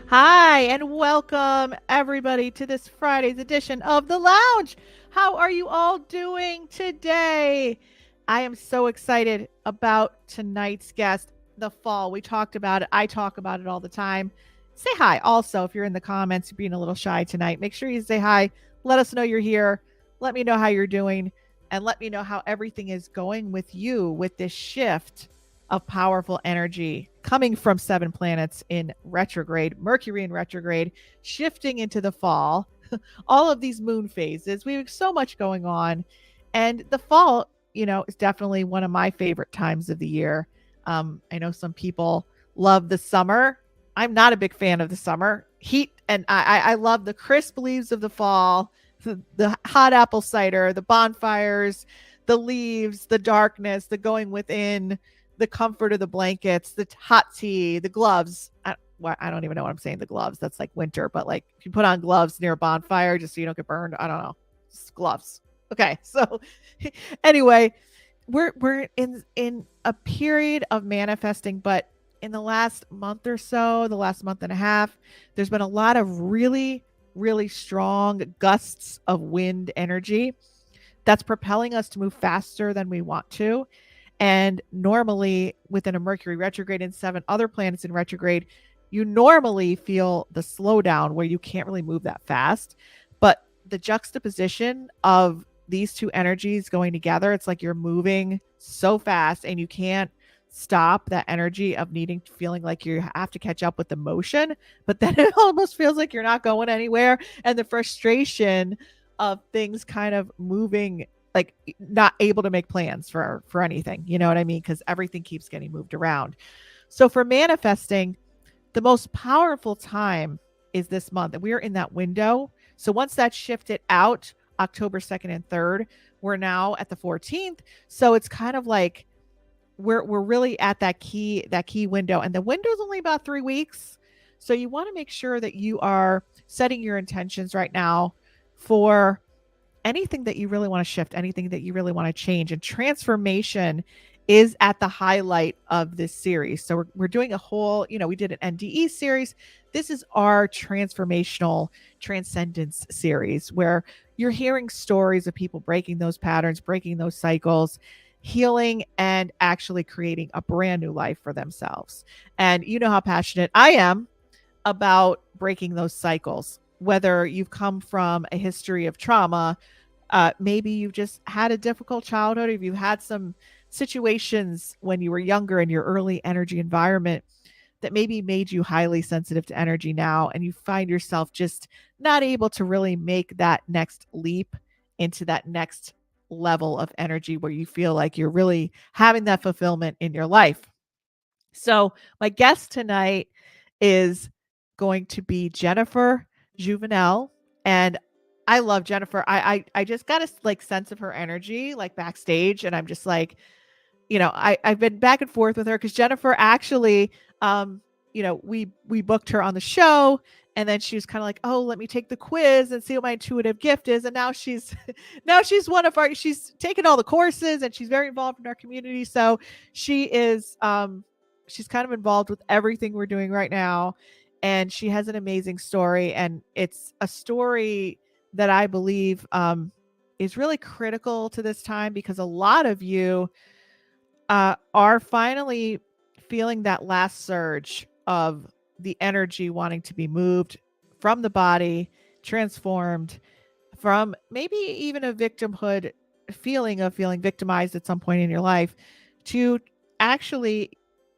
Hi, and welcome everybody to this Friday's edition of The Lounge. How are you all doing today? I am so excited about tonight's guest, the fall. We talked about it. I talk about it all the time. Say hi. Also, if you're in the comments, you're being a little shy tonight, make sure you say hi. Let us know you're here. Let me know how you're doing, and let me know how everything is going with you with this shift of powerful energy coming from 7 planets in retrograde, Mercury in retrograde, shifting into the fall, all of these moon phases. We have so much going on. And the fall, is definitely one of my favorite times of the year. I know some people love the summer. I'm not a big fan of the summer heat, and I love the crisp leaves of the fall, the hot apple cider, the bonfires, the leaves, the darkness, the going within, the comfort of the blankets, the hot tea, the gloves. I don't even know what I'm saying. The gloves. That's like winter, but like if you put on gloves near a bonfire just so you don't get burned. I don't know. Just gloves. Okay, so anyway, we're in a period of manifesting, but in the last month or so, the last month and a half, there's been a lot of really strong gusts of wind energy that's propelling us to move faster than we want to. And normally, within a Mercury retrograde and 7 other planets in retrograde, you normally feel the slowdown where you can't really move that fast. But the juxtaposition of these two energies going together, it's like you're moving so fast and you can't stop that energy of feeling like you have to catch up with the motion, but then it almost feels like you're not going anywhere. And the frustration of things kind of moving, like not able to make plans for anything, you know what I mean? Because everything keeps getting moved around. So for manifesting, the most powerful time is this month, and we are in that window. So once that shifted out October 2nd and 3rd, we're now at the 14th. So it's kind of like we're really at that key window, and the window is only about 3 weeks. So you want to make sure that you are setting your intentions right now for anything that you really want to shift, anything that you really want to change. And transformation is at the highlight of this series. So we're doing a whole, we did an NDE series. This is our transformational transcendence series where you're hearing stories of people breaking those patterns, breaking those cycles, healing, and actually creating a brand new life for themselves. And you know how passionate I am about breaking those cycles, whether you've come from a history of trauma, maybe you've just had a difficult childhood, if you've had some situations when you were younger in your early energy environment that maybe made you highly sensitive to energy now, and you find yourself just not able to really make that next leap into that next level of energy where you feel like you're really having that fulfillment in your life. So, my guest tonight is going to be Jennifer Juvenelle, and I love Jennifer. I just got a like sense of her energy like backstage, and I'm just like, I've been back and forth with her because Jennifer actually, we booked her on the show, and then she was kind of like, oh, let me take the quiz and see what my intuitive gift is, and now she's she's taken all the courses and she's very involved in our community. So she is she's kind of involved with everything we're doing right now, and she has an amazing story, and it's a story that I believe is really critical to this time because a lot of you are finally feeling that last surge of the energy wanting to be moved from the body, transformed from maybe even a victimhood feeling of feeling victimized at some point in your life to actually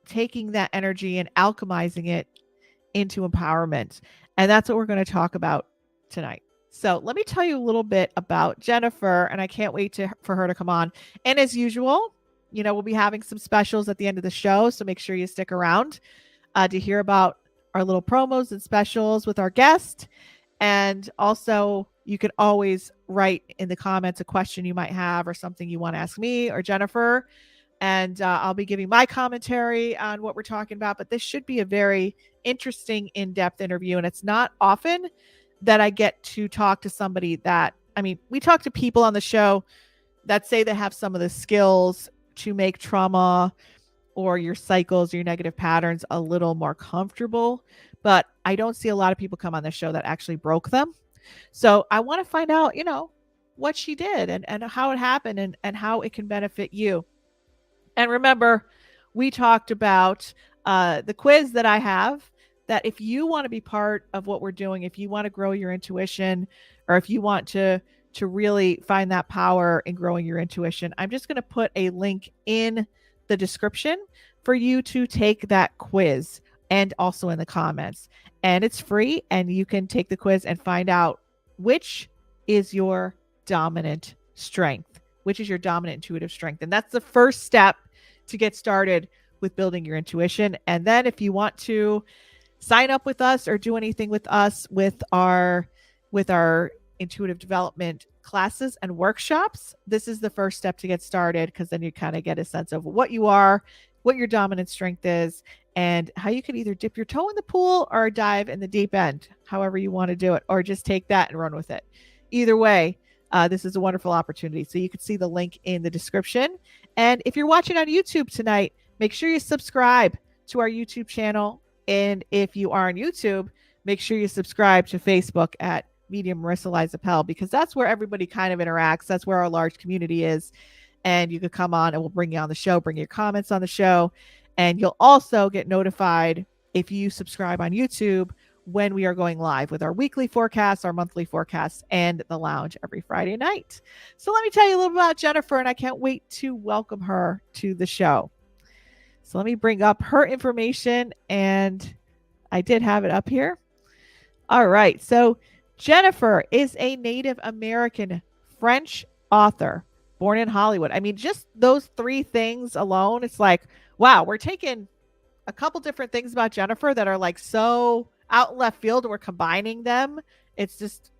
taking that energy and alchemizing it into empowerment. And that's what we're going to talk about tonight. So let me tell you a little bit about Jennifer, and I can't wait for her to come on. And as usual, we'll be having some specials at the end of the show, so make sure you stick around to hear about our little promos and specials with our guest. And also, you can always write in the comments a question you might have or something you want to ask me or Jennifer. And I'll be giving my commentary on what we're talking about. But this should be a very interesting, in depth interview. And it's not often that I get to talk to somebody we talk to people on the show that say they have some of the skills to make trauma or your cycles, your negative patterns a little more comfortable. But I don't see a lot of people come on the show that actually broke them. So I want to find out, what she did and how it happened and how it can benefit you. And remember, we talked about the quiz that I have, that if you want to be part of what we're doing, if you want to grow your intuition, or if you want to really find that power in growing your intuition, I'm just going to put a link in the description for you to take that quiz, and also in the comments. And it's free, and you can take the quiz and find out which is your dominant strength, which is your dominant intuitive strength. And that's the first step to get started with building your intuition. And then if you want to sign up with us or do anything with us with our intuitive development classes and workshops, this is the first step to get started, because then you kind of get a sense of what you are, what your dominant strength is, and how you can either dip your toe in the pool or dive in the deep end, however you want to do it, or just take that and run with it. Either way, this is a wonderful opportunity. So you can see the link in the description. And if you're watching on YouTube tonight, make sure you subscribe to our YouTube channel. And if you are on YouTube, make sure you subscribe to Facebook at Medium Marisa Liza Pell, because that's where everybody kind of interacts. That's where our large community is. And you could come on and we'll bring you on the show, bring your comments on the show. And you'll also get notified if you subscribe on YouTube when we are going live with our weekly forecasts, our monthly forecasts, and the lounge every Friday night. So let me tell you a little about Jennifer, and I can't wait to welcome her to the show. So let me bring up her information, and I did have it up here. All right. So Jennifer is a Native American French author born in Hollywood. I mean, just those three things alone, it's like, wow, we're taking a couple different things about Jennifer that are like so out in left field, and we're combining them. It's just,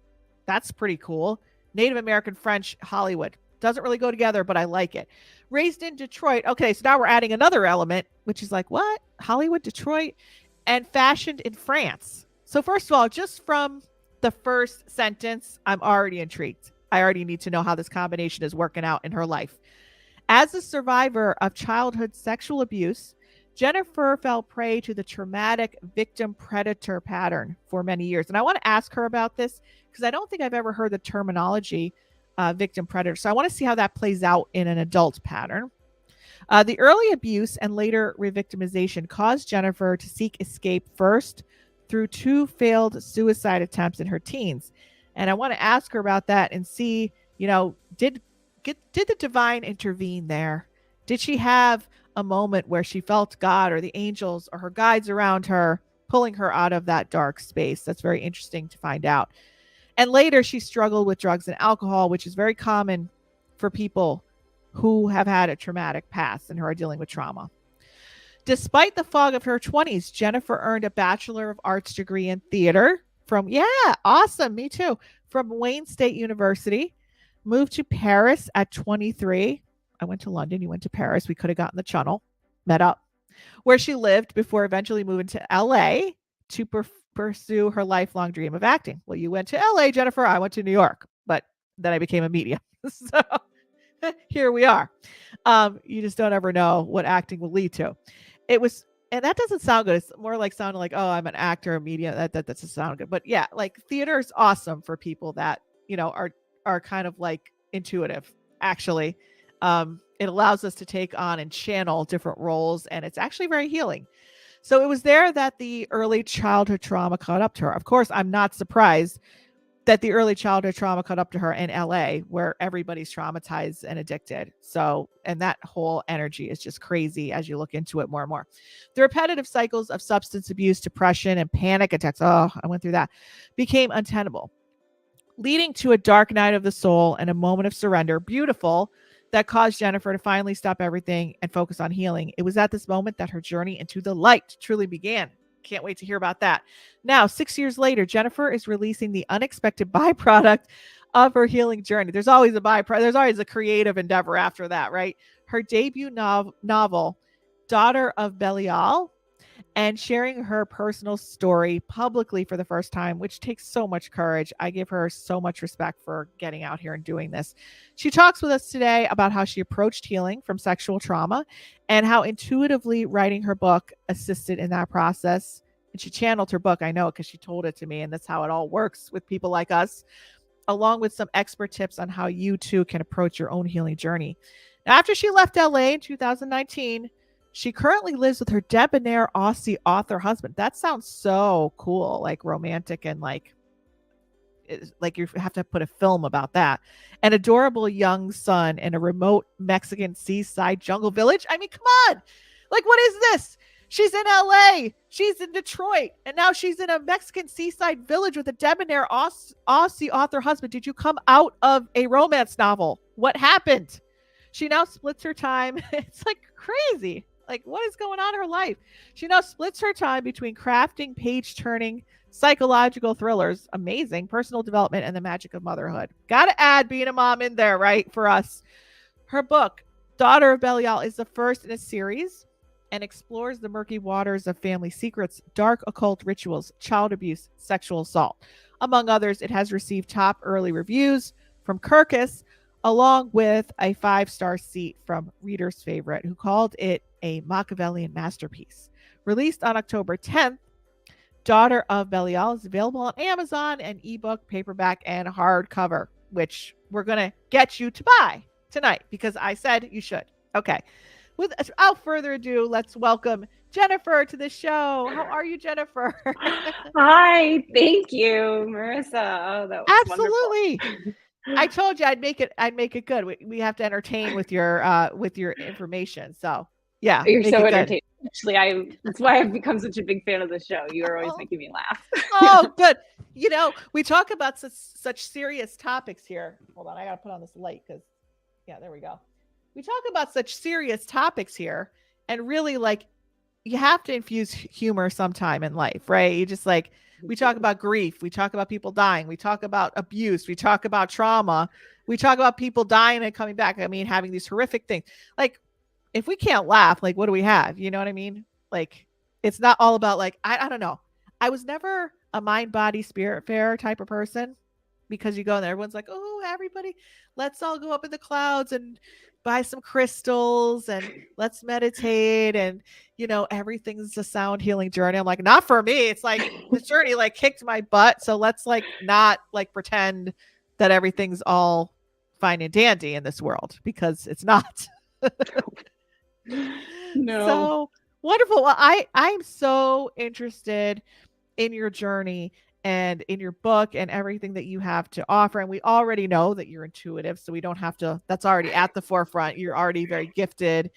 that's pretty cool. Native American French, Hollywood. Doesn't really go together, but I like it. Raised in Detroit. Okay, so now we're adding another element, which is like, what? Hollywood, Detroit, and fashioned in France. So first of all, just from the first sentence, I'm already intrigued. I already need to know how this combination is working out in her life. As a survivor of childhood sexual abuse, Jennifer fell prey to the traumatic victim-predator pattern for many years. And I want to ask her about this, because I don't think I've ever heard the terminology victim-predator. So I want to see how that plays out in an adult pattern. The early abuse and later re-victimization caused Jennifer to seek escape first through 2 failed suicide attempts in her teens. And I want to ask her about that and see, did the divine intervene there? Did she have a moment where she felt God or the angels or her guides around her pulling her out of that dark space? That's very interesting to find out. And later, she struggled with drugs and alcohol, which is very common for people who have had a traumatic past and who are dealing with trauma. Despite the fog of her 20s, Jennifer earned a Bachelor of Arts degree in theater from, awesome, me too, from Wayne State University. Moved to Paris at 23. I went to London. You went to Paris. We could have gotten the channel, met up, where she lived before eventually moving to LA to pursue her lifelong dream of acting. Well, you went to LA, Jennifer. I went to New York, but then I became a medium. So here we are. You just don't ever know what acting will lead to. It was, and that doesn't sound good. It's more like sounding like, oh, I'm an actor, a medium. That doesn't sound good. But yeah, like theater is awesome for people that, are kind of like intuitive, actually. It allows us to take on and channel different roles, and it's actually very healing. So it was there that the early childhood trauma caught up to her. Of course, I'm not surprised that the early childhood trauma caught up to her in LA, where everybody's traumatized and addicted. So, and that whole energy is just crazy as you look into it more and more. The repetitive cycles of substance abuse, depression, and panic attacks, I went through that, became untenable, leading to a dark night of the soul and a moment of surrender, beautiful, that caused Jennifer to finally stop everything and focus on healing. It was at this moment that her journey into the light truly began. Can't wait to hear about that. Now, 6 years later, Jennifer is releasing the unexpected byproduct of her healing journey. There's always a byproduct. There's always a creative endeavor after that, right? Her debut novel, Daughter of Belial, and sharing her personal story publicly for the first time, which takes so much courage. I give her so much respect for getting out here and doing this. She talks with us today about how she approached healing from sexual trauma and how intuitively writing her book assisted in that process. And she channeled her book. I know because she told it to me. And that's how it all works with people like us, along with some expert tips on how you too can approach your own healing journey. Now, after she left LA in 2019, she currently lives with her debonair Aussie author husband. That sounds so cool, like romantic and like you have to put a film about that. An adorable young son in a remote Mexican seaside jungle village. I mean, come on. Like, what is this? She's in LA. She's in Detroit. And now she's in a Mexican seaside village with a debonair Aussie author husband. Did you come out of a romance novel? What happened? She now splits her time. It's like crazy. Like, what is going on in her life? She now splits her time between crafting, page turning, psychological thrillers, amazing personal development, and the magic of motherhood. Gotta add being a mom in there, right? For us. Her book, Daughter of Belial, is the first in a series and explores the murky waters of family secrets, dark occult rituals, child abuse, sexual assault. Among others, it has received top early reviews from Kirkus, along with a 5-star seat from readers' favorite, who called it a Machiavellian masterpiece. Released on October 10th, Daughter of Belial is available on Amazon and ebook, paperback, and hardcover, which we're going to get you to buy tonight because I said you should. Okay. Without further ado, let's welcome Jennifer to the show. How are you, Jennifer? Hi, thank you, Marisa. Oh, that was Absolutely. wonderful. I told you I'd make it good. We have to entertain with your information. So yeah, You're make so it good. entertaining. Actually, that's why I've become such a big fan of the show. You are always making me laugh. Oh, good. You know, we talk about such serious topics here. Hold on, I gotta put on this light because yeah, there we go. We talk about such serious topics here, and really, like, you have to infuse humor sometime in life, right? You just like, we talk about grief, we talk about people dying, we talk about abuse, we talk about trauma, we talk about people dying and coming back. I mean, having these horrific things. Like, if we can't laugh, like, what do we have? You know what I mean? Like, it's not all about like, I don't know. I was never a mind, body, spirit fair type of person, because you go in there, everyone's like, oh, everybody, let's all go up in the clouds and buy some crystals and let's meditate, and everything's a sound healing journey. I'm like, not for me. It's like the journey like kicked my butt, so let's like not like pretend that everything's all fine and dandy in this world, because it's not. No. So wonderful. Well, I'm so interested in your journey and in your book and everything that you have to offer. And we already know that you're intuitive, so we don't have to, that's already at the forefront. You're already very gifted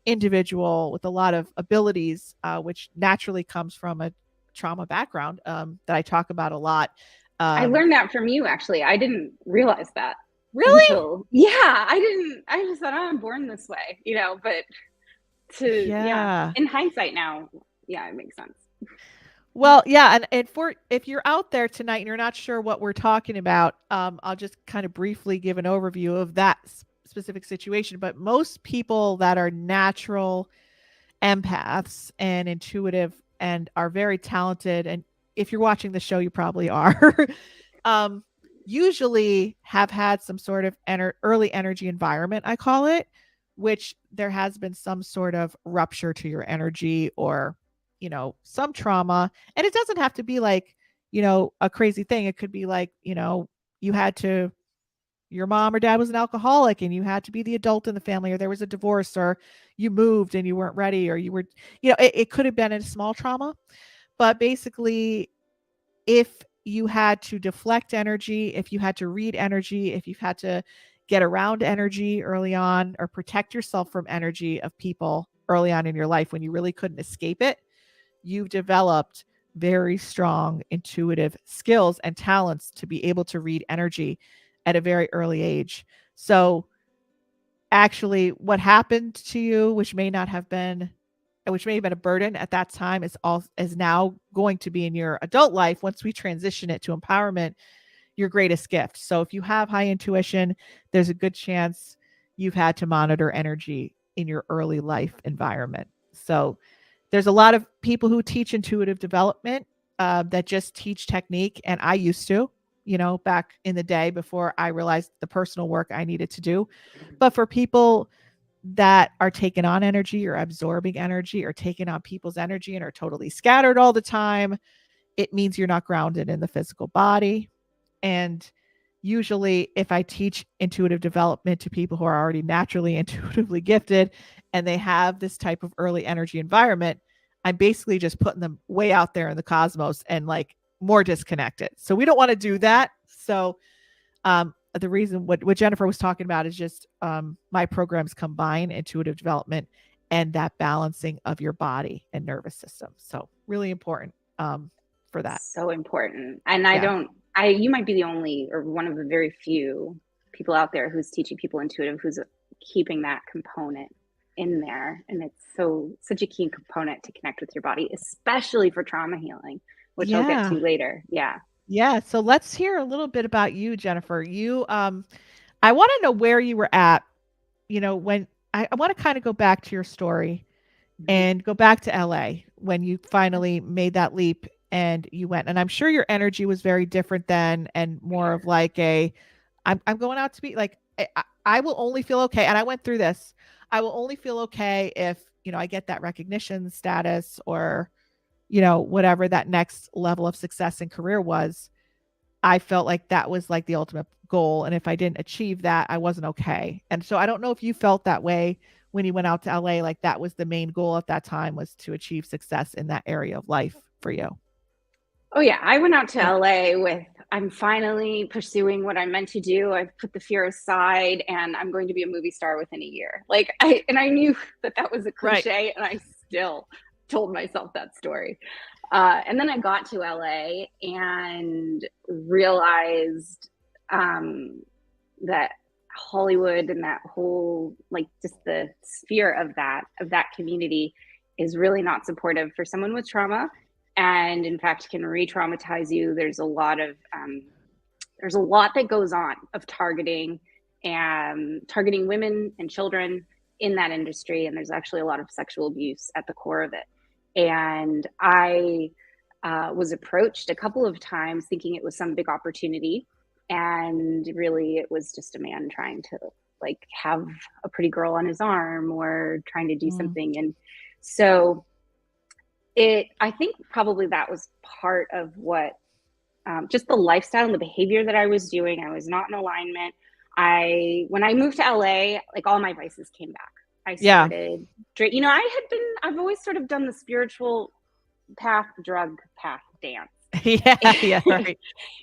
individual with a lot of abilities, which naturally comes from a trauma background, that I talk about a lot. I learned that from you, actually. I didn't realize that Really? I just thought, oh, I'm born this way, but Yeah. in hindsight now, yeah, it makes sense. Well, yeah, and for if you're out there tonight and you're not sure what we're talking about, I'll just kind of briefly give an overview of that specific situation. But most people that are natural empaths and intuitive and are very talented, and if you're watching the show, you probably are, um, usually have had some sort of early energy environment, I call it, which there has been some sort of rupture to your energy, or some trauma. And it doesn't have to be like, a crazy thing. It could be like, you had to, your mom or dad was an alcoholic and you had to be the adult in the family, or there was a divorce, or you moved and you weren't ready, or you were, it could have been a small trauma. But basically, if you had to deflect energy, if you had to read energy, if you've had to get around energy early on, or protect yourself from energy of people early on in your life when you really couldn't escape it, you've developed very strong intuitive skills and talents to be able to read energy at a very early age. So actually what happened to you, which may have been a burden at that time, is now going to be in your adult life, once we transition it to empowerment, your greatest gift. So if you have high intuition, there's a good chance you've had to monitor energy in your early life environment. So there's a lot of people who teach intuitive development, that just teach technique. And I used to, back in the day before I realized the personal work I needed to do. But for people that are taking on energy or absorbing energy or taking on people's energy and are totally scattered all the time, it means you're not grounded in the physical body. And usually, if I teach intuitive development to people who are already naturally intuitively gifted and they have this type of early energy environment, I'm basically just putting them way out there in the cosmos and like more disconnected. So we don't want to do that. So the reason what Jennifer was talking about is just my programs combine intuitive development and that balancing of your body and nervous system. So really important for that. So important. And Yeah. you might be the only or one of the very few people out there who's teaching people intuitive, who's keeping that component in there. And it's such a key component to connect with your body, especially for trauma healing, which I'll get Yeah. to later. Yeah. Yeah. So let's hear a little bit about you, Jennifer. You, I want to know where you were at, when I want to kind of go back to your story and go back to LA when you finally made that leap and you went. And I'm sure your energy was very different then and more of like I'm going out to be like, I will only feel okay. And I went through this. I will only feel okay if, I get that recognition status or, whatever that next level of success and career was. I felt like that was like the ultimate goal. And if I didn't achieve that, I wasn't okay. And so I don't know if you felt that way when you went out to LA, like that was the main goal at that time, was to achieve success in that area of life for you. Oh yeah, I went out to Yeah. LA with, I'm finally pursuing what I'm meant to do. I've put the fear aside and I'm going to be a movie star within a year. I knew that was a Right. cliche and I still told myself that story. And then I got to LA and realized that Hollywood and that whole, like, just the sphere of that community is really not supportive for someone with trauma, and in fact can re-traumatize you. There's a lot that goes on of targeting women and children in that industry, and there's actually a lot of sexual abuse at the core of it. And I was approached a couple of times thinking it was some big opportunity, and really it was just a man trying to like have a pretty girl on his arm or trying to do something. And so I think probably that was part of what, just the lifestyle and the behavior that I was doing. I was not in alignment. When I moved to LA, like all my vices came back. I started, I've always sort of done the spiritual path, drug path dance. Yeah, right.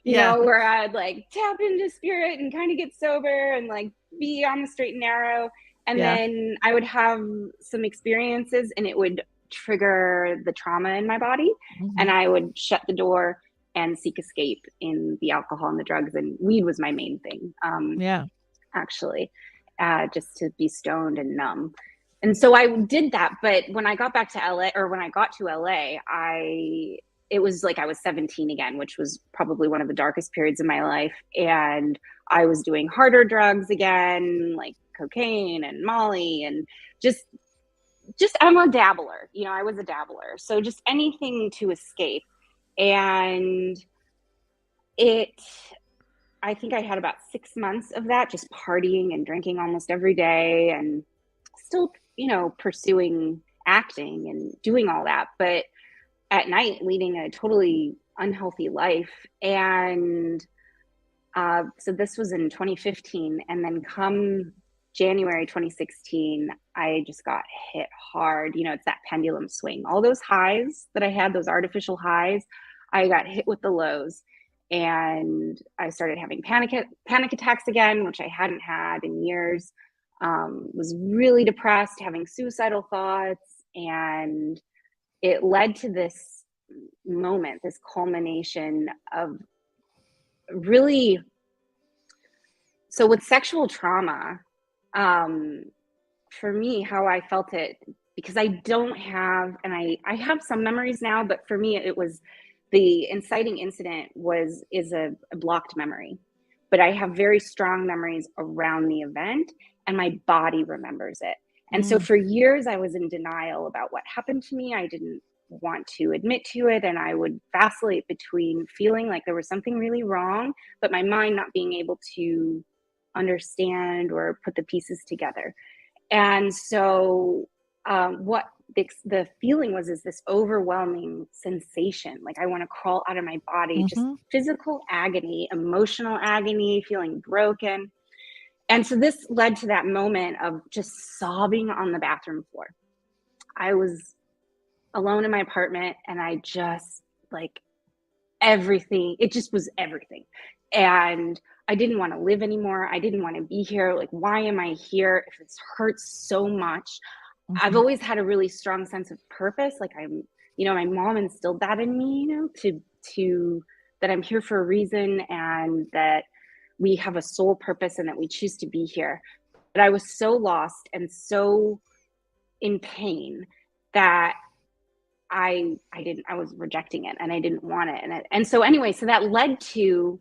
Where I'd like tap into spirit and kind of get sober and like be on the straight and narrow. And then I would have some experiences and it would trigger the trauma in my body. And I would shut the door and seek escape in the alcohol and the drugs, and weed was my main thing. Actually, just to be stoned and numb. And so I did that. But when I got back to LA, or when I got to LA, it was like I was 17 again, which was probably one of the darkest periods of my life. And I was doing harder drugs again, like cocaine and Molly, and just I'm a dabbler. I was a dabbler. So just anything to escape. And I think I had about 6 months of that, just partying and drinking almost every day and still, pursuing acting and doing all that, but at night leading a totally unhealthy life. And so this was in 2015. And then come January 2016, I just got hit hard. It's that pendulum swing. All those highs that I had, those artificial highs, I got hit with the lows. And I started having panic attacks again, which I hadn't had in years. Was really depressed, having suicidal thoughts. And it led to this moment, this culmination of really, so with sexual trauma, for me, how I felt it, because I don't have, and I have some memories now, but for me, it was the inciting incident is a blocked memory, but I have very strong memories around the event and my body remembers it. And so for years I was in denial about what happened to me. I didn't want to admit to it. And I would vacillate between feeling like there was something really wrong, but my mind not being able to understand or put the pieces together. And so what the feeling was is this overwhelming sensation. Like I want to crawl out of my body, just Mm-hmm. physical agony, emotional agony, feeling broken. And so this led to that moment of just sobbing on the bathroom floor. I was alone in my apartment and I just like everything, it just was everything. And I didn't want to live anymore. I didn't want to be here. Like, why am I here if it hurts so much? I've Mm-hmm. always had a really strong sense of purpose. Like my mom instilled that in me, to that I'm here for a reason and that we have a soul purpose and that we choose to be here. But I was so lost and so in pain that I was rejecting it and I didn't want it. And so anyway, so that led to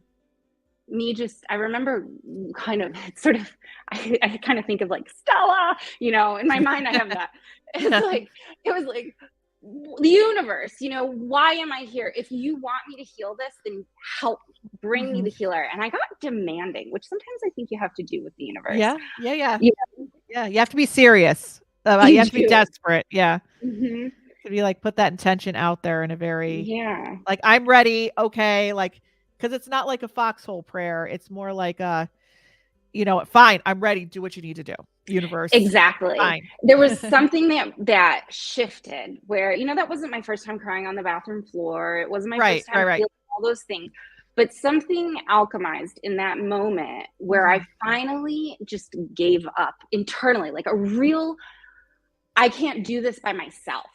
me I remember kind of sort of, I kind of think of like Stella, in my mind, I have that. It was like the universe, why am I here? If you want me to heal this, then help bring me Mm-hmm. the healer. And I got demanding, which sometimes I think you have to do with the universe. Yeah. Yeah. Yeah. You, Yeah. You have to be serious about, you you have to be do. desperate. Yeah. Mm-hmm. To be like, put that intention out there in a very, Yeah. like, I'm ready. Okay. Like, cause it's not like a foxhole prayer. It's more like fine. I'm ready. Do what you need to do. Universe. Exactly. Fine. There was something that shifted where, that wasn't my first time crying on the bathroom floor. It wasn't my Right. first time Right. Right. feeling all those things. But something alchemized in that moment where I Mhm. finally just gave up internally, like a real, I can't do this by myself.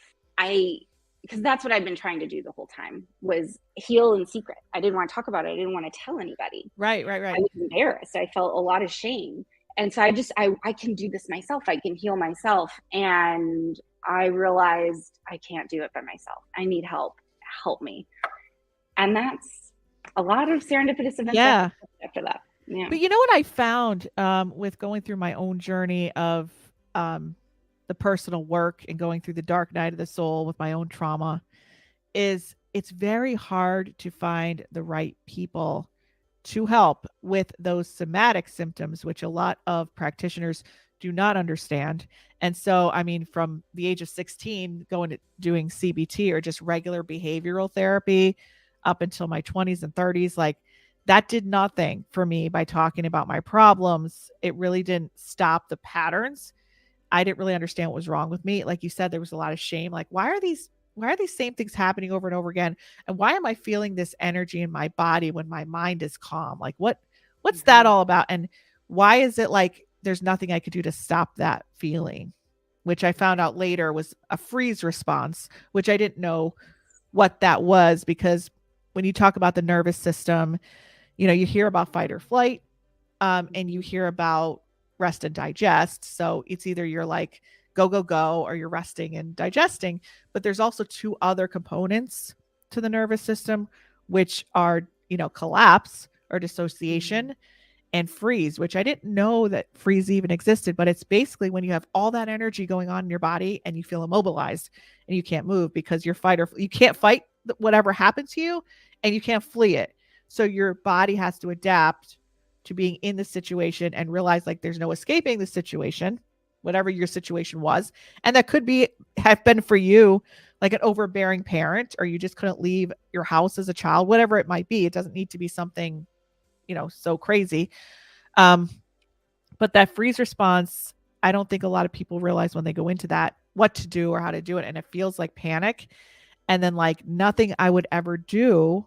Because that's what I've been trying to do the whole time, was heal in secret. I didn't want to talk about it. I didn't want to tell anybody. Right. Right. I Right. was embarrassed. I felt a lot of shame. And so I can do this myself. I can heal myself. And I realized I can't do it by myself. I need help. Help me. And that's a lot of serendipitous events Yeah. after that. Yeah. But you know what I found with going through my own journey of um, the personal work and going through the dark night of the soul with my own trauma is it's very hard to find the right people to help with those somatic symptoms, which a lot of practitioners do not understand. And so, I mean, from the age of 16, going to doing CBT or just regular behavioral therapy up until my 20s and 30s, like that did nothing for me by talking about my problems. It really didn't stop the patterns. I didn't really understand what was wrong with me. Like you said, there was a lot of shame. Like, why are these same things happening over and over again? And why am I feeling this energy in my body when my mind is calm? Like what's that Mm-hmm. all about? And why is it like there's nothing I could do to stop that feeling? Which I found out later was a freeze response, which I didn't know what that was because when you talk about the nervous system, you hear about fight or flight, and you hear about rest and digest. So it's either you're like go, go, go, or you're resting and digesting. But there's also two other components to the nervous system, which are, collapse or Mm-hmm. dissociation and freeze, which I didn't know that freeze even existed. But it's basically when you have all that energy going on in your body and you feel immobilized and you can't move because you can't fight whatever happened to you and you can't flee it. So your body has to adapt to being in the situation and realize like there's no escaping the situation, whatever your situation was. And that could be have been for you like an overbearing parent, or you just couldn't leave your house as a child, whatever it might be. It doesn't need to be something, so crazy. Um, but that freeze response, I don't think a lot of people realize when they go into that what to do or how to do it. And it feels like panic. And then like nothing I would ever do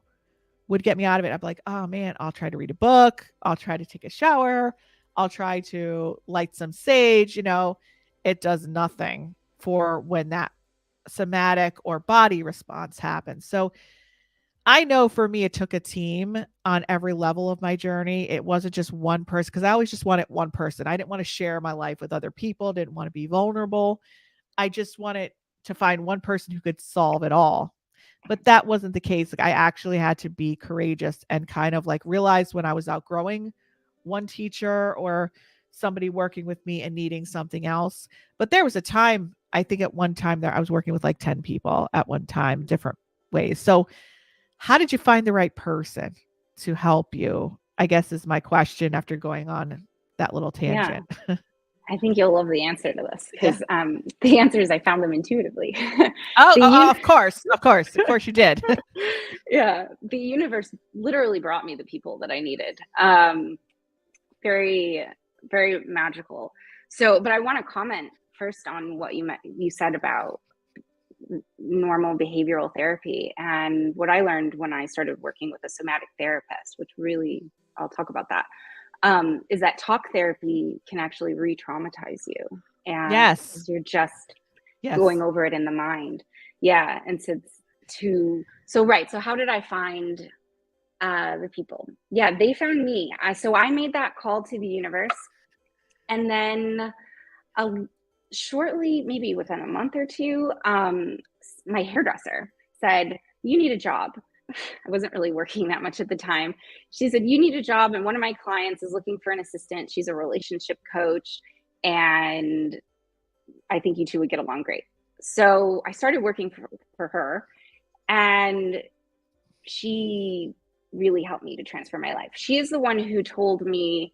would get me out of it. I'm like, oh man, I'll try to read a book. I'll try to take a shower. I'll try to light some sage. It does nothing for when that somatic or body response happens. So I know for me, it took a team on every level of my journey. It wasn't just one person because I always just wanted one person. I didn't want to share my life with other people, didn't want to be vulnerable. I just wanted to find one person who could solve it all. But that wasn't the case. Like I actually had to be courageous and kind of like realize when I was outgrowing one teacher or somebody working with me and needing something else. But there was a time, I think at one time there I was working with like 10 people at one time, different ways. So how did you find the right person to help you? I guess is my question after going on that little Yeah. tangent. I think you'll love the answer to this Yeah. because the answer is I found them intuitively. Of course. Of course. Of course you did. Yeah, the universe literally brought me the people that I needed. Very, very magical. So, but I want to comment first on what you said about normal behavioral therapy and what I learned when I started working with a somatic therapist, which really I'll talk about that. Is that talk therapy can actually re-traumatize you, and Yes. you're just going Yes. over it in the mind. Yeah, and so right. So how did I find the people? Yeah, they found me. So I made that call to the universe, and then uh, shortly, maybe within a month or two, my hairdresser said, "You need a job." I wasn't really working that much at the time. She said, "You need a job, and one of my clients is looking for an assistant. She's a relationship coach, and I think you two would get along great." So I started working for her, and she really helped me to transform my life. She is the one who told me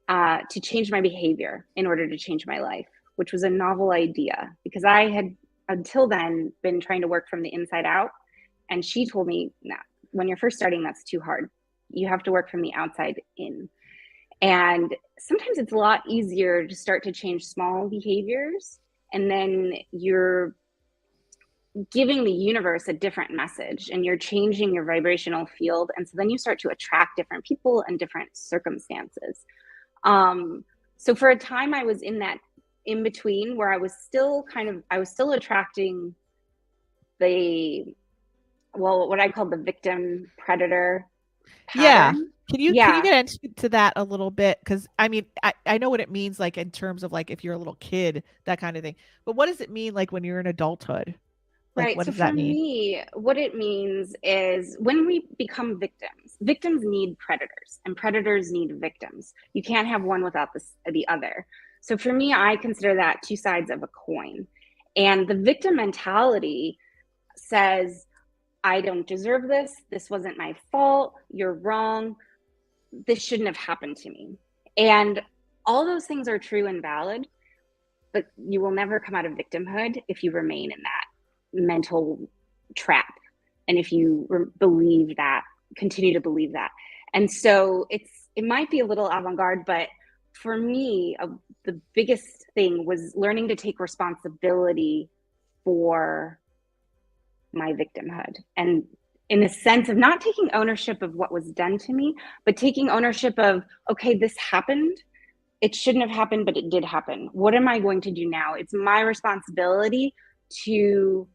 to change my behavior in order to change my life, which was a novel idea because I had until then been trying to work from the inside out. And she told me, "No, when you're first starting, that's too hard. You have to work from the outside in." And sometimes it's a lot easier to start to change small behaviors, and then you're giving the universe a different message and you're changing your vibrational field. And so then you start to attract different people and different circumstances. So for a time, I was in that in between where I was still attracting the, well, what I call the victim predator Yeah. pattern. Can you Yeah, get into that a little bit? Because I mean, I know what it means, like in terms of like if you're a little kid, that kind of thing. But what does it mean like when you're in adulthood? Like right. what So does for that mean? me, what it means is when we become victims, victims need predators and predators need victims. You can't have one without the other. So for me, I consider that two sides of a coin. And the victim mentality says, "I don't deserve this. This wasn't my fault. You're wrong. This shouldn't have happened to me." And all those things are true and valid, but you will never come out of victimhood if you remain in that mental trap. And if you believe that, continue to believe that. And so it might be a little avant-garde, but for me, the biggest thing was learning to take responsibility for my victimhood, and in the sense of not taking ownership of what was done to me, but taking ownership of, okay, this happened, it shouldn't have happened, but it did happen. What am I going to do now? It's my responsibility to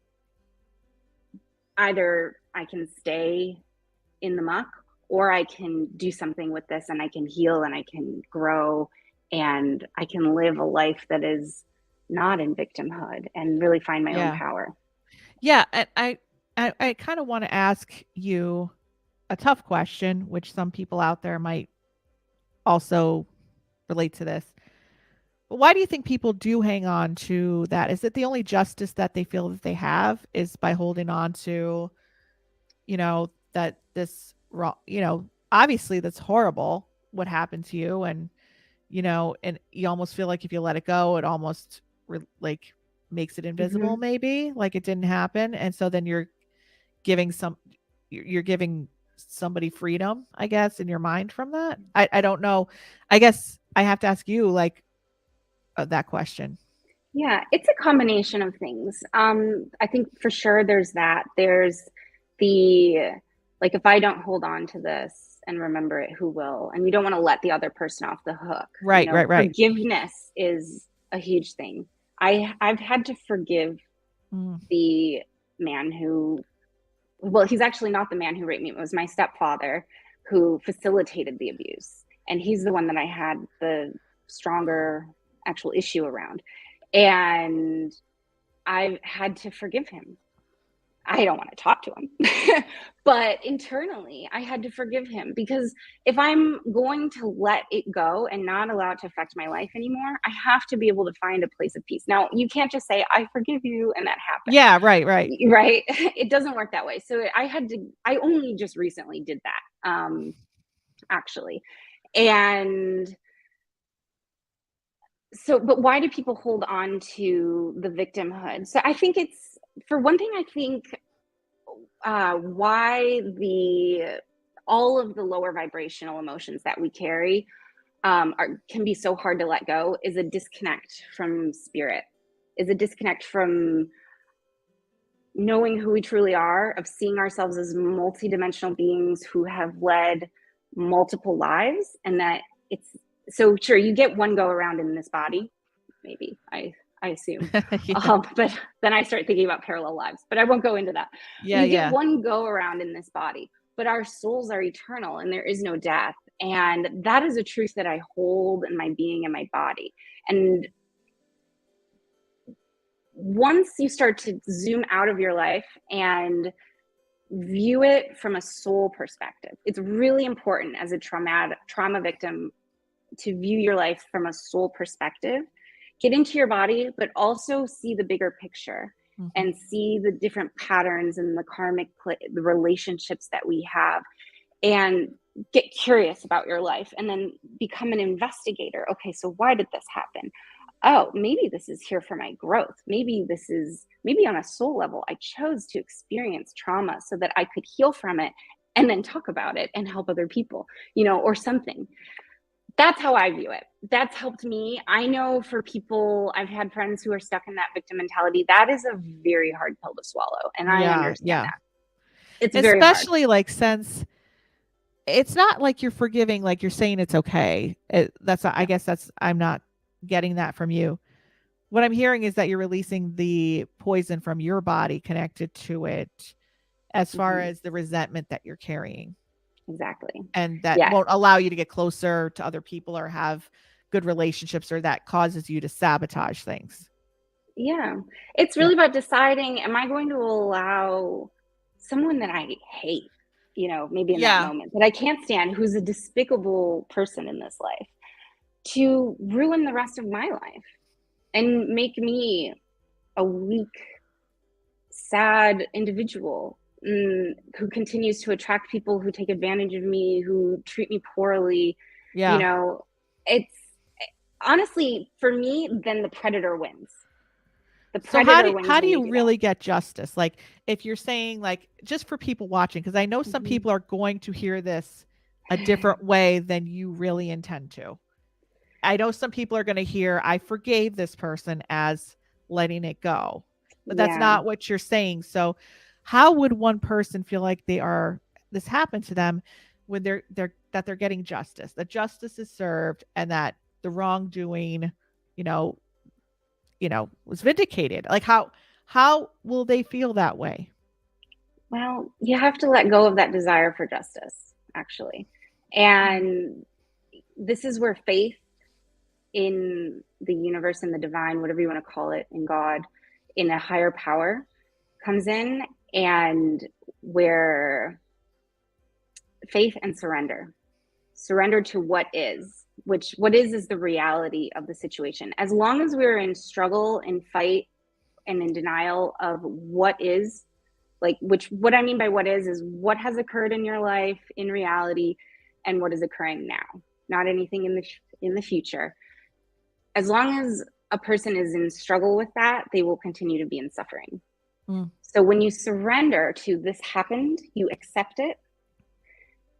either I can stay in the muck or I can do something with this and I can heal and I can grow and I can live a life that is not in victimhood and really find my own Yeah. power. Yeah, and I kind of want to ask you a tough question, which some people out there might also relate to this. But why do you think people do hang on to that? Is it the only justice that they feel that they have is by holding on to, that this wrong, obviously that's horrible what happened to you, and you almost feel like if you let it go, it almost like makes it invisible, Mm-hmm. maybe like it didn't happen, and so then giving some you're giving somebody freedom, I guess, in your mind from that. I don't know. I guess I have to ask you like that question. Yeah, it's a combination of things. I think for sure there's that. There's the, like, if I don't hold on to this and remember it, who will? And you don't want to let the other person off the hook. Right, right, right. Forgiveness is a huge thing. I've had to forgive Mm. the man who, well, he's actually not the man who raped me. It was my stepfather who facilitated the abuse. And he's the one that I had the stronger actual issue around. And I've had to forgive him. I don't want to talk to him, but internally, I had to forgive him because if I'm going to let it go and not allow it to affect my life anymore, I have to be able to find a place of peace. Now, you can't just say, "I forgive you," and that happens. Yeah, right, right. Right? It doesn't work that way. So I only just recently did that, actually. And but why do people hold on to the victimhood? So I think it's, for one thing, I think why all of the lower vibrational emotions that we carry can be so hard to let go is a disconnect from spirit, is a disconnect from knowing who we truly are, of seeing ourselves as multidimensional beings who have led multiple lives. And that it's, so sure, you get one go around in this body, maybe, I assume. Yeah. But then I start thinking about parallel lives, but I won't go into that. Yeah, You get yeah. one go around in this body, but our souls are eternal and there is no death. And that is a truth that I hold in my being and my body. And once you start to zoom out of your life and view it from a soul perspective, it's really important as a trauma victim to view your life from a soul perspective. Get into your body, but also see the bigger picture and see the different patterns and the karmic, the relationships that we have, and get curious about your life and then become an investigator. Okay, so why did this happen? Oh, maybe this is here for my growth. Maybe on a soul level, I chose to experience trauma so that I could heal from it and then talk about it and help other people, or something. That's how I view it. That's helped me. I know for people, I've had friends who are stuck in that victim mentality. That is a very hard pill to swallow. And I Yeah, understand yeah. that. It's very hard. Especially like since it's not like you're forgiving, like you're saying it's okay. I Yeah. guess I'm not getting that from you. What I'm hearing is that you're releasing the poison from your body connected to it as far Hmm. as the resentment that you're carrying. Exactly. And that Yeah. won't allow you to get closer to other people or have good relationships, or that causes you to sabotage things. Yeah. It's Yeah. really about deciding, am I going to allow someone that I hate, maybe in that Yeah. moment that I can't stand, who's a despicable person in this life, to ruin the rest of my life and make me a weak, sad individual, who continues to attract people who take advantage of me, who treat me poorly. You Yeah. know, it's honestly, for me, then the predator wins. The So predator wins how do when you you do that. really get justice? Like if you're saying, like, just for people watching, because I know some Hmm. people are going to hear this a different way than you really intend to. I know some people are going to hear I forgave this person as letting it go. But that's Yeah. not what you're saying. So how would one person feel like this happened to them when they're getting justice? That justice is served and that the wrongdoing, you know, was vindicated. Like how will they feel that way? Well, you have to let go of that desire for justice, actually. And this is where faith in the universe, in the divine, whatever you want to call it, in God, in a higher power comes in, and where faith and surrender to what is, which what is the reality of the situation. As long as we're in struggle and fight and in denial of what is, like, which, what I mean by what is what has occurred in your life in reality and what is occurring now, not anything in the future. As long as a person is in struggle with that, they will continue to be in suffering. Mm. So when you surrender to this happened, you accept it,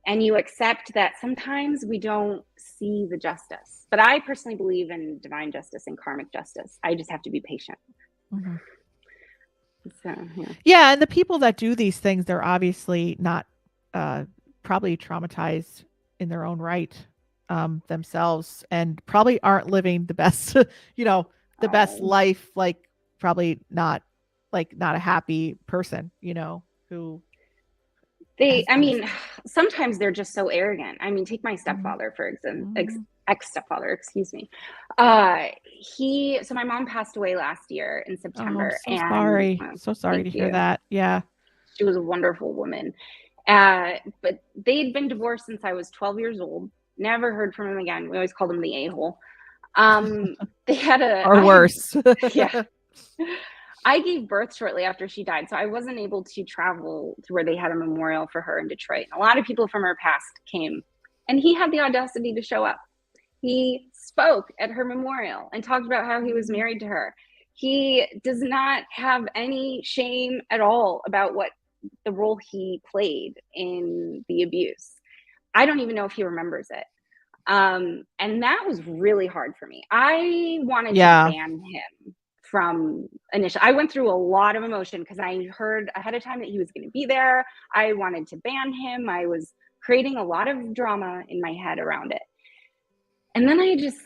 and you accept that sometimes we don't see the justice. But I personally believe in divine justice and karmic justice. I just have to be patient. Mm-hmm. So, yeah. Yeah, and the people that do these things, they're obviously not uh, probably traumatized in their own right themselves, and probably aren't living the best, the best Oh, life. Like probably not a happy person, who I has done this. mean, sometimes they're just so arrogant. I mean, take my Mhm, stepfather, for example, mhm. ex stepfather, excuse me. So my mom passed away last year in Oh, I'm September, so and sorry. So sorry thank to hear you. that. Yeah. She was a wonderful woman. But they'd been divorced since I was 12 years old. Never heard from him again. We always called him the a-hole. They had Or worse. yeah, I gave birth shortly after she died, so I wasn't able to travel to where they had a memorial for her in Detroit. And a lot of people from her past came, and he had the audacity to show up. He spoke at her memorial and talked about how he was married to her. He does not have any shame at all about what the role he played in the abuse. I don't even know if he remembers it. And that was really hard for me. I wanted to ban him from initial. I went through a lot of emotion because I heard ahead of time that he was going to be there. I wanted to ban him. I was creating a lot of drama in my head around it. And then I just,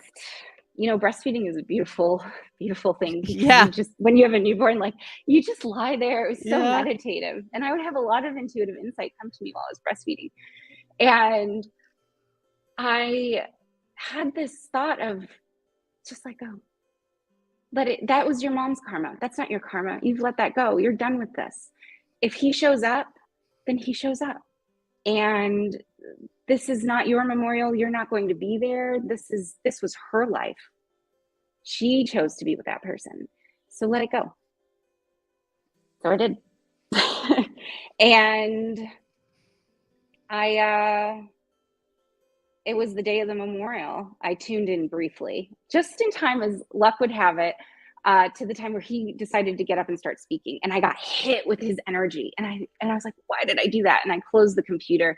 breastfeeding is a beautiful, beautiful thing because you just, when you have a newborn, like you just lie there. It was so meditative. And I would have a lot of intuitive insight come to me while I was breastfeeding. And I had this thought of just like, oh, that was your mom's karma. That's not your karma. You've let that go. You're done with this. If he shows up, then he shows up. And this is not your memorial. You're not going to be there. This was her life. She chose to be with that person. So let it go. So I did. And it was the day of the memorial. I tuned in briefly, just in time as luck would have it, to the time where he decided to get up and start speaking. And I got hit with his energy. And I was like, why did I do that? And I closed the computer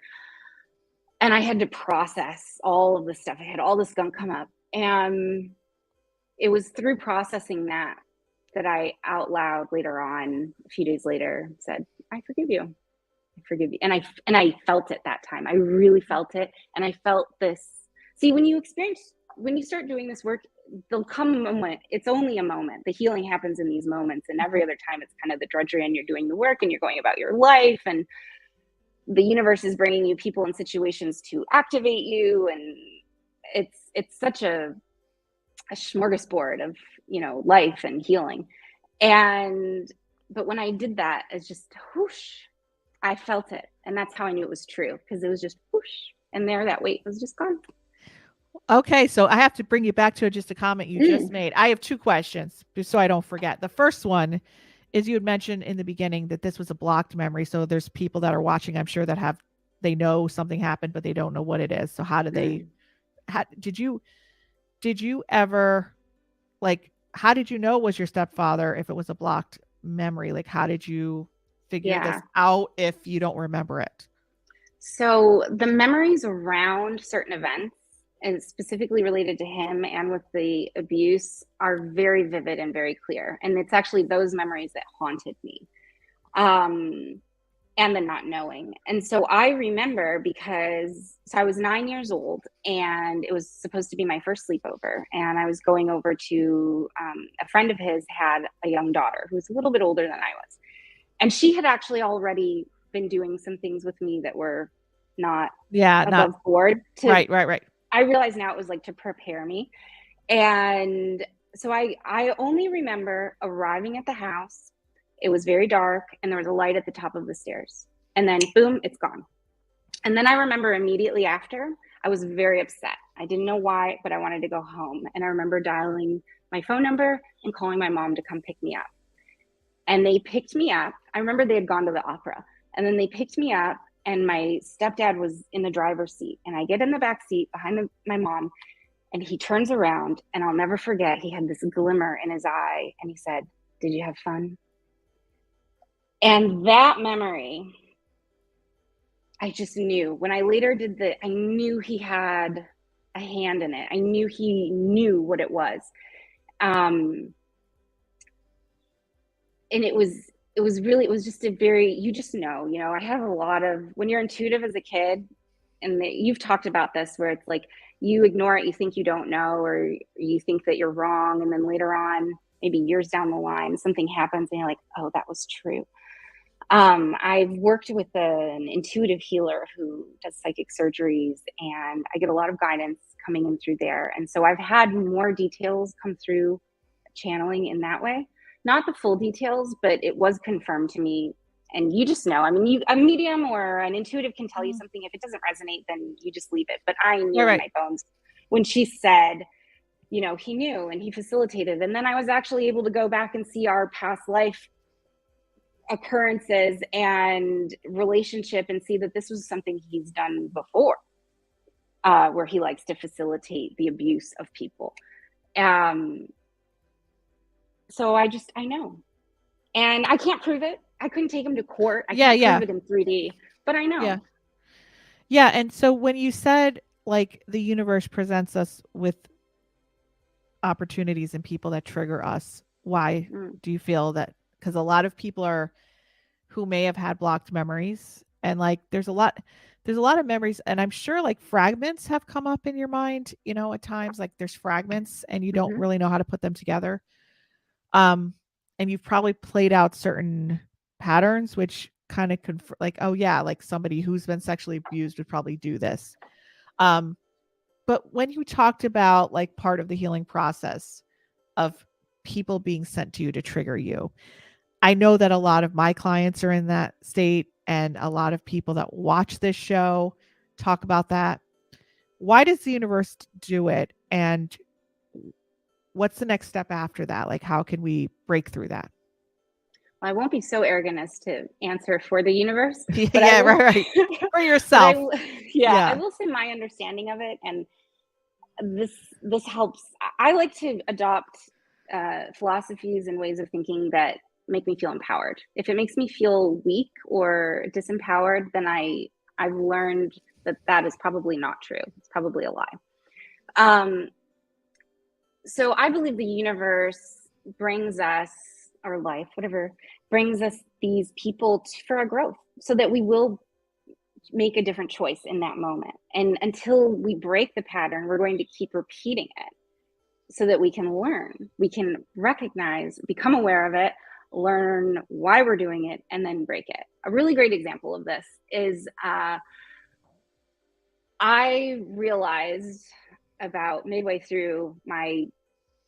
and I had to process all of the stuff. I had all this gunk come up. And it was through processing that I out loud later on, a few days later, said, I forgive you. I forgive you. And I felt it that time. I really felt it. And I felt this. See, when you start doing this work, there'll come a moment. It's only a moment. The healing happens in these moments. And every other time it's kind of the drudgery and you're doing the work and you're going about your life. And the universe is bringing you people and situations to activate you. And it's such a smorgasbord of, life and healing. But when I did that, it's just whoosh, I felt it. And that's how I knew it was true, because it was just whoosh. And there, that weight was just gone. Okay, so I have to bring you back to just a comment you just made. I have two questions, just so I don't forget. The first one is, you had mentioned in the beginning that this was a blocked memory. So there's people that are watching, I'm sure, that they know something happened, but they don't know what it is. So how did did you ever, like, how did you know it was your stepfather if it was a blocked memory? Like, how did you figure this out if you don't remember it? So the memories around certain events, and specifically related to him and with the abuse, are very vivid and very clear. And it's actually those memories that haunted me. And the not knowing. And so I remember so I was 9 years old and it was supposed to be my first sleepover. And I was going over to, a friend of his had a young daughter who was a little bit older than I was. And she had actually already been doing some things with me that were not above board. Right. I realize now it was like to prepare me. And so I only remember arriving at the house. It was very dark and there was a light at the top of the stairs. And then boom, it's gone. And then I remember immediately after, I was very upset. I didn't know why, but I wanted to go home. And I remember dialing my phone number and calling my mom to come pick me up. And they picked me up. I remember they had gone to the opera. And then they picked me up and my stepdad was in the driver's seat. And I get in the back seat behind my mom. And he turns around and I'll never forget, he had this glimmer in his eye. And he said, "Did you have fun?" And that memory, I just knew. When I later did I knew he had a hand in it. I knew he knew what it was. And it was just a very, you just know, I have a lot of, when you're intuitive as a kid, and you've talked about this, where it's like, you ignore it, you think you don't know, or you think that you're wrong. And then later on, maybe years down the line, something happens and you're like, oh, that was true. I've worked with an intuitive healer who does psychic surgeries, and I get a lot of guidance coming in through there. And so I've had more details come through channeling in that way. Not the full details, but it was confirmed to me. And you just know, I mean, a medium or an intuitive can tell you something. If it doesn't resonate, then you just leave it. But I knew in my bones when she said, he knew and he facilitated. And then I was actually able to go back and see our past life occurrences and relationship and see that this was something he's done before. where he likes to facilitate the abuse of people. Um, so I know, and I can't prove it. I couldn't take him to court. I can't prove it in 3D, but I know. Yeah. And so when you said like the universe presents us with opportunities and people that trigger us, why do you feel that? Because a lot of people are who may have had blocked memories, and like there's a lot of memories, and I'm sure like fragments have come up in your mind, at times, like there's fragments and you don't really know how to put them together. And you've probably played out certain patterns which kind of like, oh yeah, like somebody who's been sexually abused would probably do this. But when you talked about like part of the healing process of people being sent to you to trigger you, I know that a lot of my clients are in that state, and a lot of people that watch this show talk about that. Why does the universe do it? And what's the next step after that? Like, how can we break through that? Well, I won't be so arrogant as to answer for the universe. But Yeah, right. For yourself. I will say my understanding of it, and this helps. I like to adopt philosophies and ways of thinking that make me feel empowered. If it makes me feel weak or disempowered, then I've learned that is probably not true. It's probably a lie. So I believe the universe brings us, or life, whatever, brings us these people for our growth, so that we will make a different choice in that moment. And until we break the pattern, we're going to keep repeating it, so that we can learn, we can recognize, become aware of it, learn why we're doing it, and then break it. A really great example of this is I realized about midway through my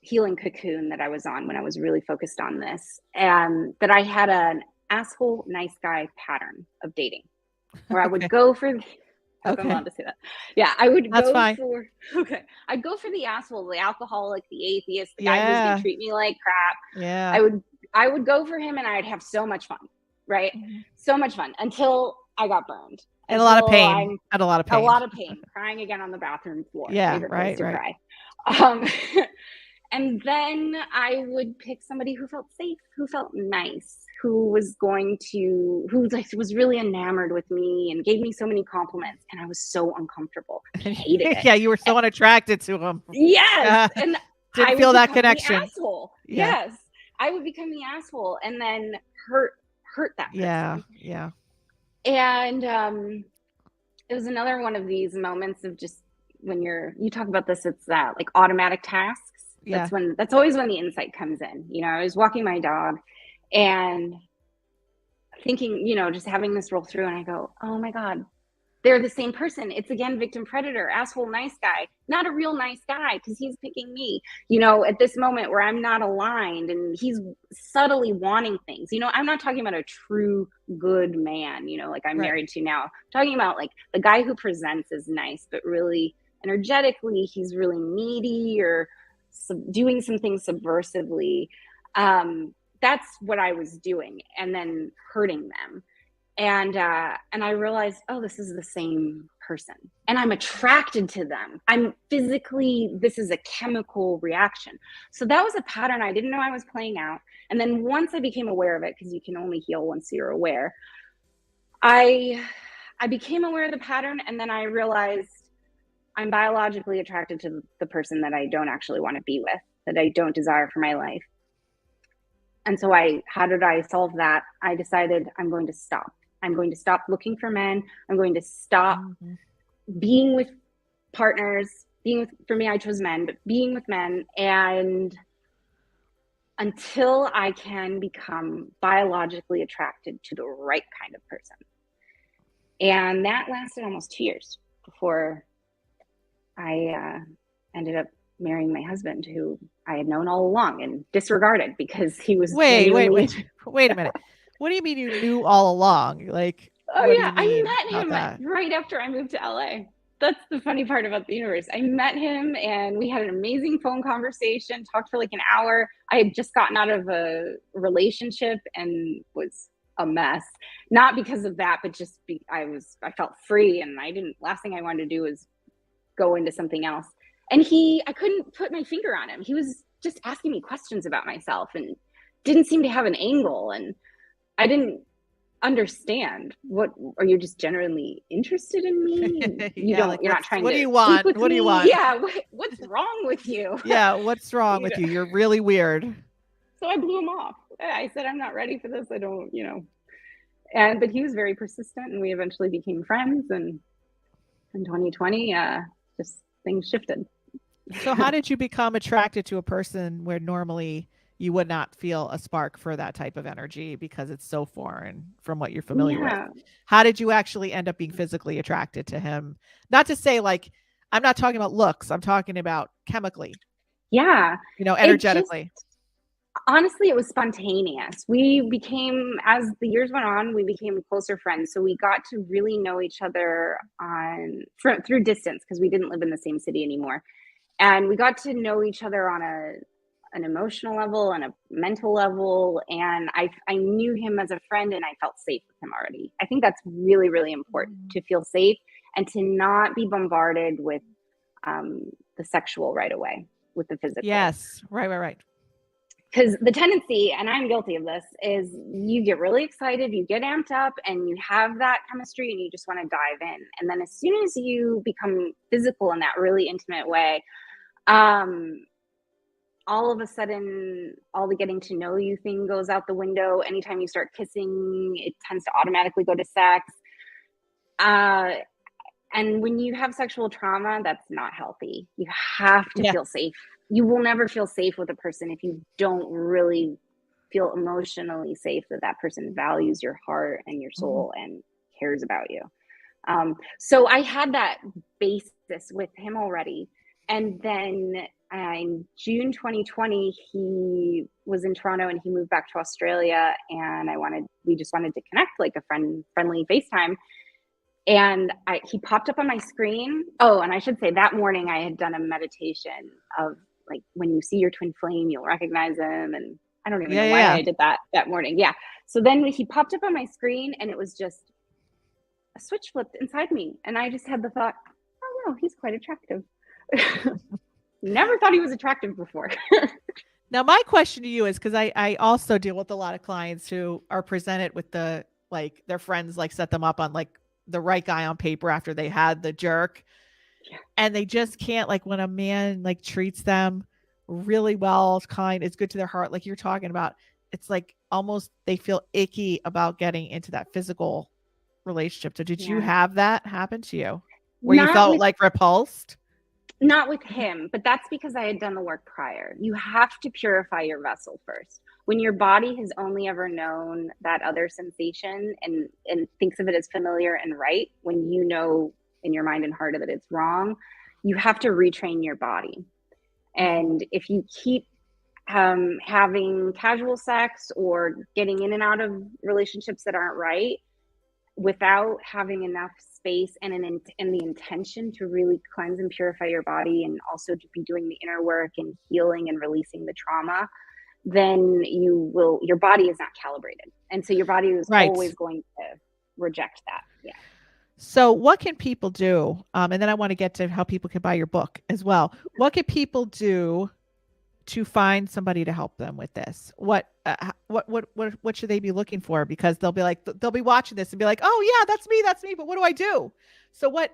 healing cocoon that I was on when I was really focused on this, and that I had an asshole nice guy pattern of dating, where I would go for I'm allowed to say that. Yeah, I would That's go fine. for I'd go for the asshole, the alcoholic, the atheist, the guy who's gonna treat me like crap. Yeah. I would go for him, and I'd have so much fun, right? So much fun, until I got burned. And a lot of pain. A lot of pain. A lot of pain. Crying again on the bathroom floor. Yeah, favorite place to right. cry. And then I would pick somebody who felt safe, who felt nice, who was like was really enamored with me and gave me so many compliments, and I was so uncomfortable. I hated it. Yeah, you were so unattracted to him. Yes, and didn't feel that connection. The asshole. Yeah. Yes, I would become the asshole, and then hurt that person. Yeah. And it was another one of these moments of just when you talk about this, it's that like automatic tasks. That's always when the insight comes in. I was walking my dog and thinking, just having this roll through, and I go, oh my God, they're the same person. It's again, victim predator, asshole nice guy, not a real nice guy, because he's picking me, at this moment where I'm not aligned, and he's subtly wanting things. I'm not talking about a true good man, like I'm married to now. I'm talking about like the guy who presents as nice, but really energetically, he's really needy or doing some things subversively. That's what I was doing, and then hurting them. And I realized, oh, this is the same person, and I'm attracted to them. This is a chemical reaction. So that was a pattern I didn't know I was playing out. And then once I became aware of it, because you can only heal once you're aware, I became aware of the pattern, and then I realized I'm biologically attracted to the person that I don't actually want to be with, that I don't desire for my life. And so how did I solve that? I decided I'm going to stop. I'm going to stop looking for men. I'm going to stop being with partners. For me, I chose men, but being with men, and until I can become biologically attracted to the right kind of person. And that lasted almost 2 years before I ended up marrying my husband, who I had known all along and disregarded because he was wait a minute. What do you mean you knew all along? Like, oh yeah, I met him right after I moved to LA. That's the funny part about the universe. I met him, and we had an amazing phone conversation, talked for like an hour. I had just gotten out of a relationship and was a mess. Not because of that, but just I felt free, and last thing I wanted to do was go into something else. And I couldn't put my finger on him. He was just asking me questions about myself and didn't seem to have an angle. And I didn't understand. What, are you just genuinely interested in me? Yeah, You're not trying what to do you sleep want? with What do you me. want? Yeah. What's wrong with you? Yeah, what's wrong with you? You're really weird. So I blew him off. I said, I'm not ready for this. I don't, but he was very persistent, and we eventually became friends. And in 2020, just things shifted. So how did you become attracted to a person where normally you would not feel a spark for that type of energy because it's so foreign from what you're familiar with? How did you actually end up being physically attracted to him? Not to say like, I'm not talking about looks, I'm talking about chemically. Yeah. Energetically. Honestly, it was spontaneous. We became, as the years went on, we became closer friends. So we got to really know each other through distance, because we didn't live in the same city anymore. And we got to know each other on an emotional level and a mental level. And I knew him as a friend, and I felt safe with him already. I think that's really, really important, to feel safe and to not be bombarded with the sexual right away, with the physical. Yes. Right. Because the tendency, and I'm guilty of this, is you get really excited, you get amped up, and you have that chemistry, and you just want to dive in. And then as soon as you become physical in that really intimate way, all of a sudden, all the getting to know you thing goes out the window. Anytime you start kissing, it tends to automatically go to sex. And when you have sexual trauma, that's not healthy. You have to feel safe. You will never feel safe with a person if you don't really feel emotionally safe that that person values your heart and your soul and cares about you. So I had that basis with him already. And then in June 2020, he was in Toronto and he moved back to Australia, and we just wanted to connect, like a friendly FaceTime. And he popped up on my screen. Oh, and I should say, that morning I had done a meditation of, like, when you see your twin flame, you'll recognize him. And I don't even know why I did that morning. Yeah. So then he popped up on my screen, and it was just a switch flipped inside me. And I just had the thought, oh, wow, he's quite attractive. Never thought he was attractive before. Now, my question to you is, because I also deal with a lot of clients who are presented with their friends like set them up on like the right guy on paper after they had the jerk. Yeah. And they just can't, like, when a man like treats them really well, kind, it's good to their heart, like you're talking about, it's like almost they feel icky about getting into that physical relationship. So did you have that happen to you where you felt like repulsed? Not with him, but that's because I had done the work prior. You have to purify your vessel first. When your body has only ever known that other sensation and thinks of it as familiar and right, when you know in your mind and heart that it's wrong, you have to retrain your body. And if you keep having casual sex or getting in and out of relationships that aren't right, without having enough space and the intention to really cleanse and purify your body, and also to be doing the inner work and healing and releasing the trauma, then your body is not calibrated. And so your body is always going to reject that. Yeah. So what can people do? And then I want to get to how people can buy your book as well. What can people do to find somebody to help them with this? What should they be looking for? Because they'll be watching this and be like, oh yeah, that's me. But what do I do? So what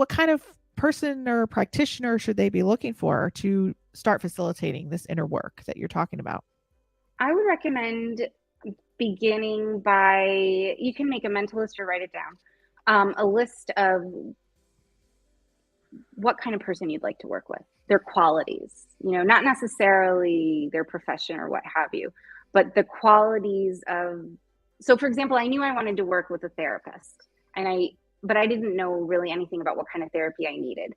kind of person or practitioner should they be looking for to start facilitating this inner work that you're talking about? I would recommend beginning by, you can make a mental list or write it down, a list of what kind of person you'd like to work with, their qualities, not necessarily their profession or what have you, but the qualities of, so for example, I knew I wanted to work with a therapist, but I didn't know really anything about what kind of therapy I needed.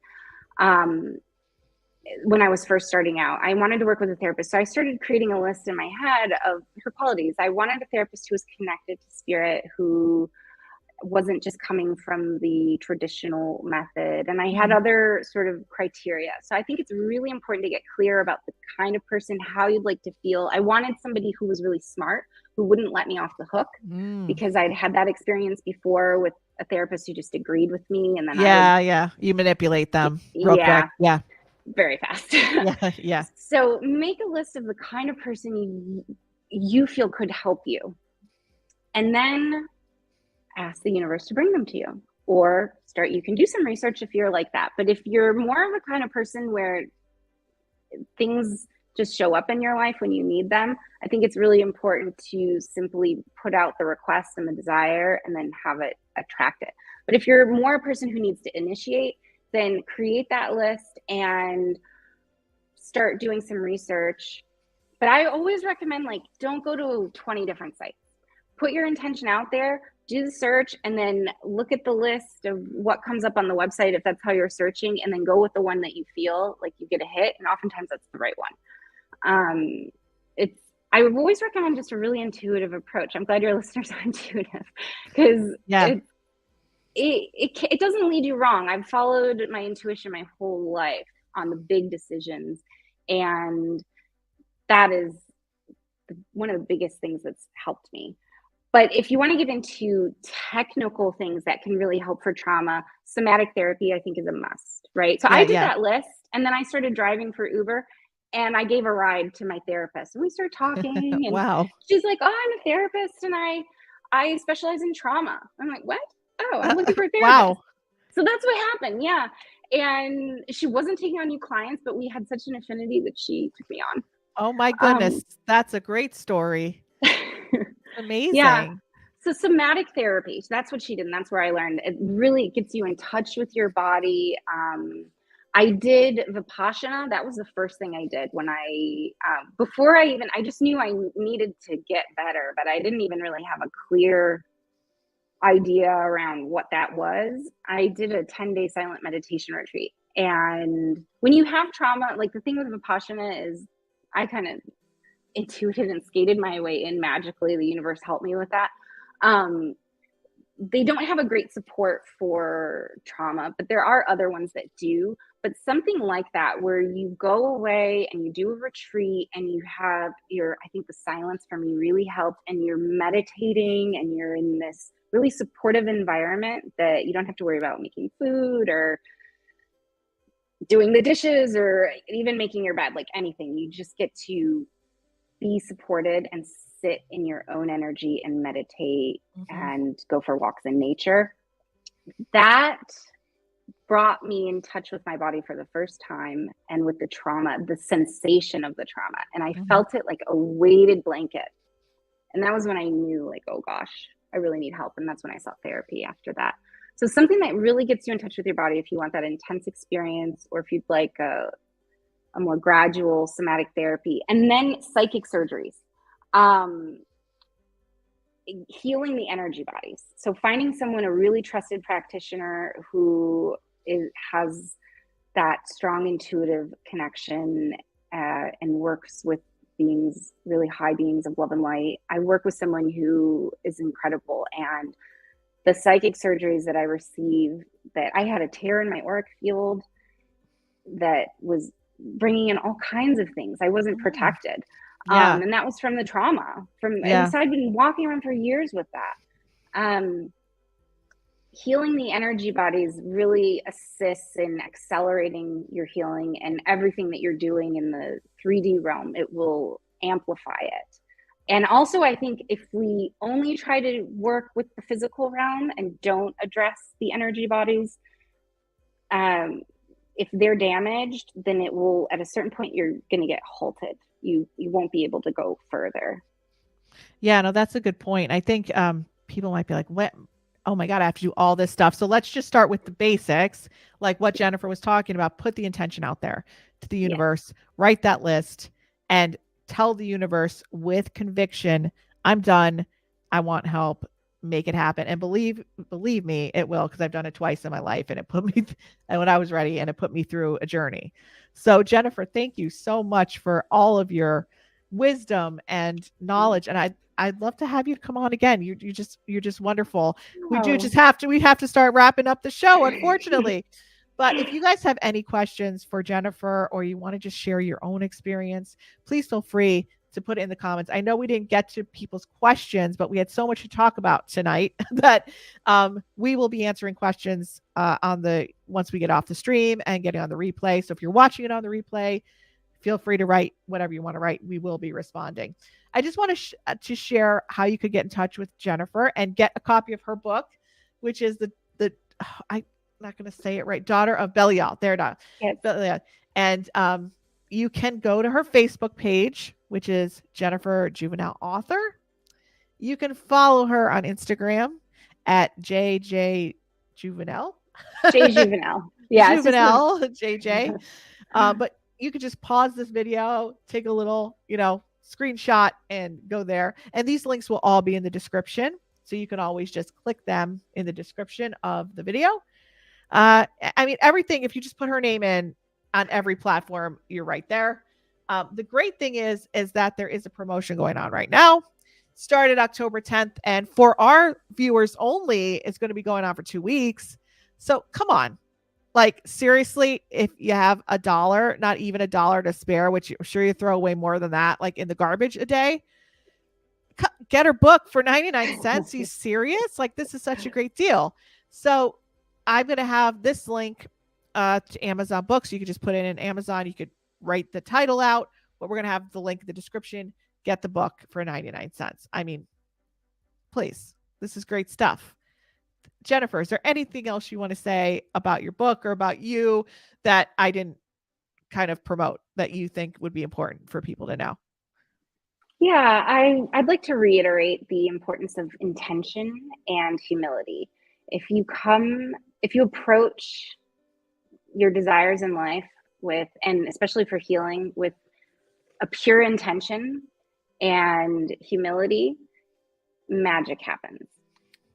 When I was first starting out, I wanted to work with a therapist. So I started creating a list in my head of her qualities. I wanted a therapist who was connected to spirit, who wasn't just coming from the traditional method. And I had Mhm. other sort of criteria. So I think it's really important to get clear about the kind of person, how you'd like to feel. I wanted somebody who was really smart, who wouldn't let me off the hook, Mm. because I'd had that experience before with a therapist who just agreed with me. And then I would, Yeah, yeah. You manipulate them real quick. yeah, Yeah. very fast. Yeah, yeah. So make a list of the kind of person you feel could help you. And then ask the universe to bring them to you, or you can do some research if you're like that. But if you're more of a kind of person where things just show up in your life when you need them, I think it's really important to simply put out the request and the desire and then have it attract it. But if you're more a person who needs to initiate, then create that list and start doing some research. But I always recommend, like, don't go to 20 different sites. Put your intention out there, do the search, and then look at the list of what comes up on the website if that's how you're searching, and then go with the one that you feel like you get a hit. And oftentimes that's the right one. It's I would always recommend just a really intuitive approach. I'm glad your listeners are intuitive, because Yeah. it doesn't lead you wrong. I've followed my intuition my whole life on the big decisions, and that is one of the biggest things that's helped me. But if you want to get into technical things that can really help for trauma, somatic therapy, I think, is a must, right? So Yeah, I did yeah. that list, and then I started driving for Uber, and I gave a ride to my therapist, and we started talking, and Wow. she's like, "Oh, I'm a therapist, and I specialize in trauma." I'm like, "What? Oh, I'm looking for a therapist." Wow. So that's what happened. Yeah. And she wasn't taking on new clients, but we had such an affinity that she took me on. Oh my Um, goodness. That's a great story. yeah. Amazing. So somatic therapy, so that's what she did, and that's where I learned. It really gets you in touch with your body. I did Vipassana. That was the first thing I did when before I just knew I needed to get better, but I didn't even really have a clear idea around what that was. I did a 10-day silent meditation retreat. And when you have trauma, like, the thing with Vipassana is I kind of intuited and skated my way in magically. The universe helped me with that. Um, they don't have a great support for trauma, but there are other ones that do. But something like that, where you go away and you do a retreat and you have I think the silence for me really helped, and you're meditating and you're in this really supportive environment that you don't have to worry about making food or doing the dishes or even making your bed, like anything. You just get to be supported and sit in your own energy and meditate Mhm. and go for walks in nature. That brought me in touch with my body for the first time, and with the trauma, the sensation of the trauma. And I Mhm. felt it like a weighted blanket. And that was when I knew, like, oh gosh, I really need help. And that's when I sought therapy after that. So something that really gets you in touch with your body, if you want that intense experience, or if you'd like a more gradual somatic therapy. And then psychic surgeries. Um, Healing the energy bodies. So finding someone, a really trusted practitioner who has that strong intuitive connection, and works with beings, really high beings of love and light. I work with someone who is incredible, and the psychic surgeries that I received, that I had a tear in my auric field that was bringing in all kinds of things. I wasn't Mm. protected. Yeah. And that was from the trauma and Yeah. so I'd been walking around for years with that. Um, Healing the energy bodies really assists in accelerating your healing, and everything that you're doing in the 3D realm, it will amplify it. And also, I think if we only try to work with the physical realm and don't address the energy bodies, um, if they're damaged, then it will, at a certain point, you're going to get halted. You won't be able to go further. Yeah, no, that's a good point. I think people might be like, "What? Oh my God, I have to do all this stuff." So let's just start with the basics, like what Jennifer was talking about. Put the intention out there to the Yeah. universe, write that list, and tell the universe with conviction, "I'm done. I want help. Make it happen." And believe me, it will, because I've done it twice in my life, and it put me and when I was ready, and it put me through a journey. So Jennifer, thank you so much for all of your wisdom and knowledge. And I'd love to have you come on again. You're just wonderful. Oh. We have to start wrapping up the show, unfortunately. But if you guys have any questions for Jennifer, or you want to just share your own experience, please feel free to put it in the comments. I know we didn't get to people's questions, but we had so much to talk about tonight that we will be answering questions on the once we get off the stream and getting on the replay. So if you're watching it on the replay, feel free to write whatever you want to write. We will be responding. I just want to share how you could get in touch with Jennifer and get a copy of her book, which is the I'm not going to say it right, Daughter of Belial. There, Yes. Belial. And you can go to her Facebook page, which is Jennifer Juvenile Author. You can follow her on Instagram at JJ Juvenile. J Juvenile. Yeah. Juvenile, JJ. But you could just pause this video, take a little, screenshot and go there. And these links will all be in the description. So you can always just click them in the description of the video. I mean, everything, if you just put her name in on every platform, you're right there. The great thing is that there is a promotion going on right now. Started October 10th. And for our viewers only, it's going to be going on for 2 weeks. So come on. Like, seriously, if you have $1, not even $1 to spare, which I'm sure you throw away more than that, like in the garbage a day, get her book for 99 cents. Are you serious? Like, this is such a great deal. So I'm going to have this link to Amazon Books. You could just put it in Amazon. You could write the title out, but we're going to have the link in the description. Get the book for 99 cents. I mean, please, this is great stuff. Jennifer, is there anything else you want to say about your book or about you that I didn't kind of promote that you think would be important for people to know? Yeah, I'd like to reiterate the importance of intention and humility. If you approach your desires in life with, and especially for healing, with a pure intention and humility, magic happens.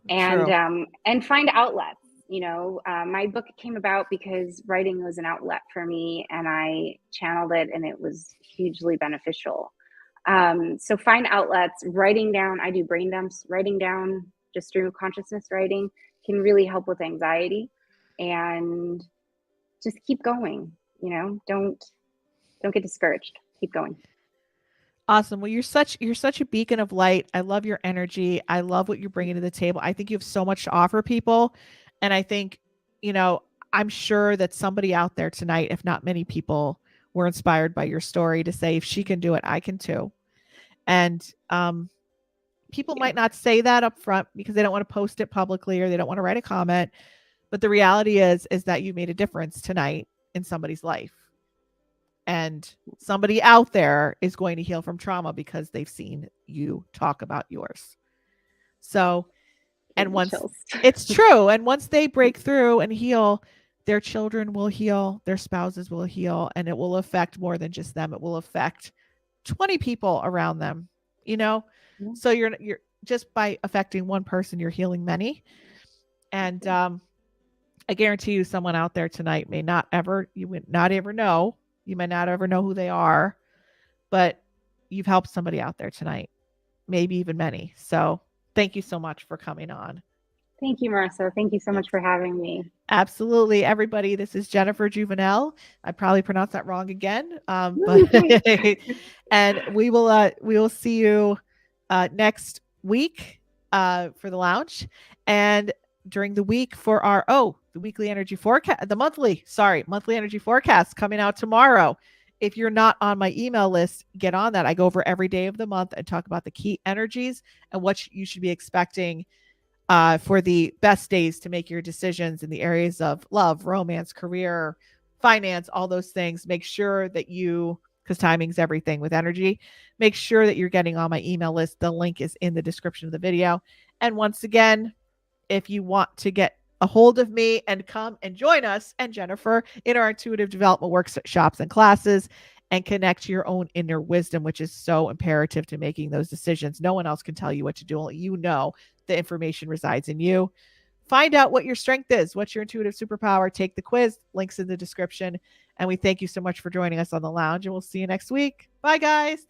And find outlets. My book came about because writing was an outlet for me, and I channeled it, and it was hugely beneficial. So find outlets. Writing down, I do brain dumps. Writing down, just stream of consciousness writing, can really help with anxiety, and just keep going. Don't get discouraged. Keep going. Awesome. Well, you're such a beacon of light. I love your energy. I love what you're bringing to the table. I think you have so much to offer people. And I think, I'm sure that somebody out there tonight, if not many people, were inspired by your story to say, if she can do it, I can too. And people might not say that up front because they don't want to post it publicly or they don't want to write a comment. But the reality is that you made a difference tonight in somebody's life. And somebody out there is going to heal from trauma because they've seen you talk about yours. So, and once it's true, and once they break through and heal, their children will heal, their spouses will heal, and it will affect more than just them. It will affect 20 people around them, So you're just by affecting one person, you're healing many. And I guarantee you someone out there tonight you would not ever know. You might not ever know who they are, but you've helped somebody out there tonight, maybe even many. So thank you so much for coming on. Thank you, Marisa. Thank you so much for having me. Absolutely. Everybody, this is Jennifer Juvenelle. I probably pronounced that wrong again. But and we will see you next week for the lounge, and during the week for our the weekly energy forecast, the monthly energy forecast coming out tomorrow. If you're not on my email list, get on that. I go over every day of the month and talk about the key energies and what you should be expecting for the best days to make your decisions in the areas of love, romance, career, finance, all those things. Make sure that because timing's everything with energy, make sure that you're getting on my email list. The link is in the description of the video. And once again, if you want to get a hold of me and come and join us and Jennifer in our intuitive development workshops and classes and connect to your own inner wisdom, which is so imperative to making those decisions. No one else can tell you what to do. Only the information resides in you. Find out what your strength is. What's your intuitive superpower? Take the quiz. Links in the description. And we thank you so much for joining us on the lounge, and we'll see you next week. Bye, guys.